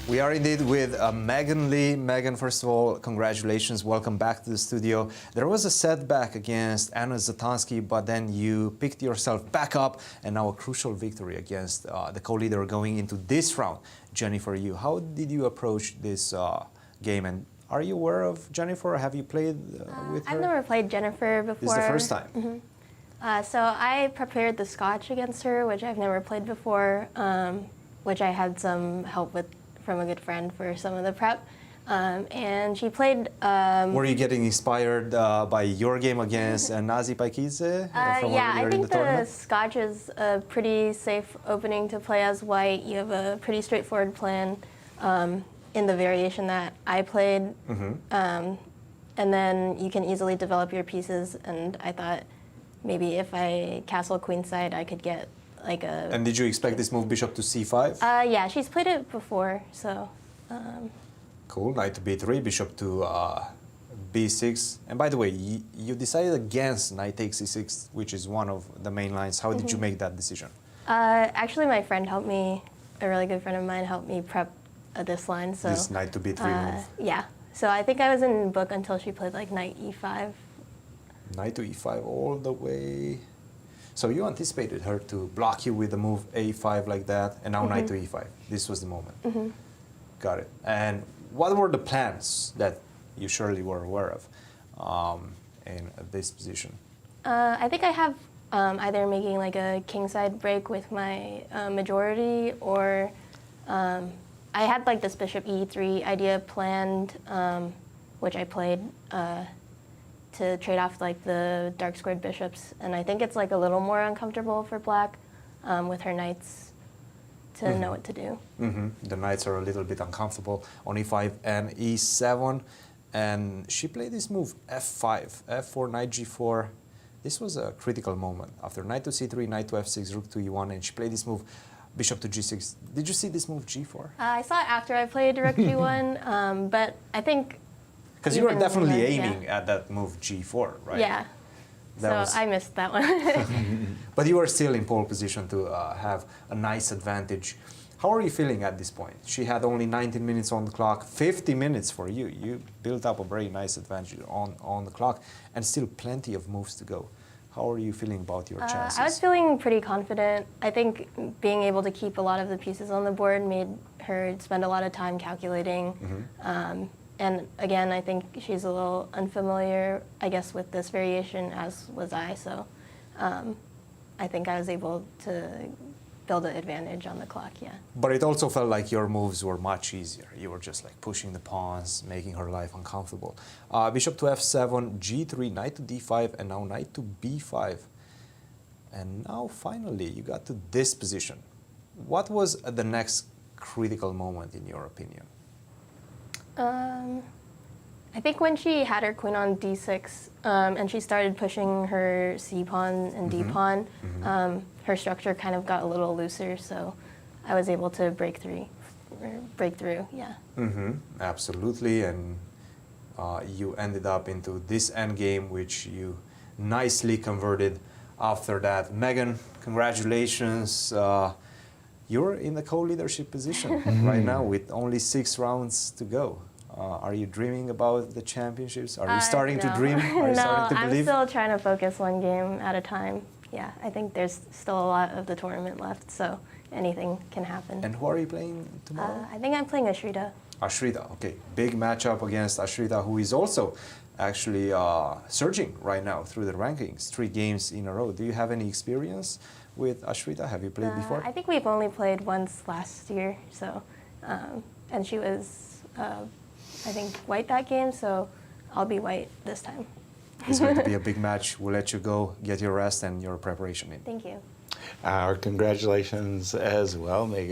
We are indeed with Megan Lee. Megan, first of all, congratulations. Welcome back to the studio. There was a setback against Anna Zatansky, but then you picked yourself back up, and now a crucial victory against the co-leader going into this round, Jennifer Yu. How did you approach this game, and are you aware of Jennifer? Have you played with her? I've never played Jennifer before. This is the first time? Mm-hmm. So I prepared the Scotch against her, which I've never played before, which I had some help with from a good friend for some of the prep. And she played... Were you getting inspired by your game against Nazi Paikidze? Yeah, I think the Scotch is a pretty safe opening to play as white. You have a pretty straightforward plan in the variation that I played. And then you can easily develop your pieces, and I thought maybe if I castle queenside, I could get like a... And did you expect this move bishop to c5? Yeah, she's played it before, so... Cool, knight to b3, bishop to b6. And by the way, you decided against knight takes c6, which is one of the main lines. How did you make that decision? Actually, my friend helped me, a really good friend of mine helped me prep this line, so... This knight to b3 move. Yeah, so I think I was in book until she played like knight e5. Knight to e5 all the way. So you anticipated her to block you with the move a5 like that, and now knight to e5. This was the moment. Got it. And what were the plans that you surely were aware of in this position? I think I have either making like a kingside break with my majority, or I had like this bishop e3 idea planned, which I played to trade off like the dark squared bishops, and I think it's like a little more uncomfortable for black with her knights to know what to do. The knights are a little bit uncomfortable on e5 and e7, and she played this move f5, f4, knight g4. This was a critical moment. After knight to c3, knight to f6, rook to e1, and she played this move bishop to g6. Did you see this move g4? I saw it after I played rook g1, but I think... Because you were definitely aiming at that move g4, right? Yeah, I missed that one. But you were still in pole position to have a nice advantage. How are you feeling at this point? She had only 19 minutes on the clock, 50 minutes for you. You built up a very nice advantage on the clock, and still plenty of moves to go. How are you feeling about your chances? I was feeling pretty confident. I think being able to keep a lot of the pieces on the board made her spend a lot of time calculating. And again, I think she's a little unfamiliar, I guess, with this variation, as was I. So I think I was able to build an advantage on the clock, yeah. But it also felt like your moves were much easier. You were just like pushing the pawns, making her life uncomfortable. Bishop to f7, g3, knight to d5, and now knight to b5. And now finally you got to this position. What was the next critical moment in your opinion? I think when she had her queen on d6 and she started pushing her c-pawn and d-pawn, her structure kind of got a little looser, so I was able to break through, yeah. Absolutely, and you ended up into this endgame, which you nicely converted after that. Megan, congratulations. You're in the co-leadership position right now with only 6 rounds to go. Are you dreaming about the championships? Are you starting to dream? Are you starting to believe? I'm still trying to focus one game at a time. Yeah, I think there's still a lot of the tournament left, so anything can happen. And who are you playing tomorrow? I think I'm playing Ashrita. Ashrita, okay. Big matchup against Ashrita, who is also actually surging right now through the rankings, 3 games in a row. Do you have any experience with Ashrita? Have you played before? I think we've only played once last year, so, and she was, I think, white that game, so I'll be white this time. It's going to be a big match. We'll let you go, get your rest and your preparation in. Thank you. Our congratulations as well, Megan.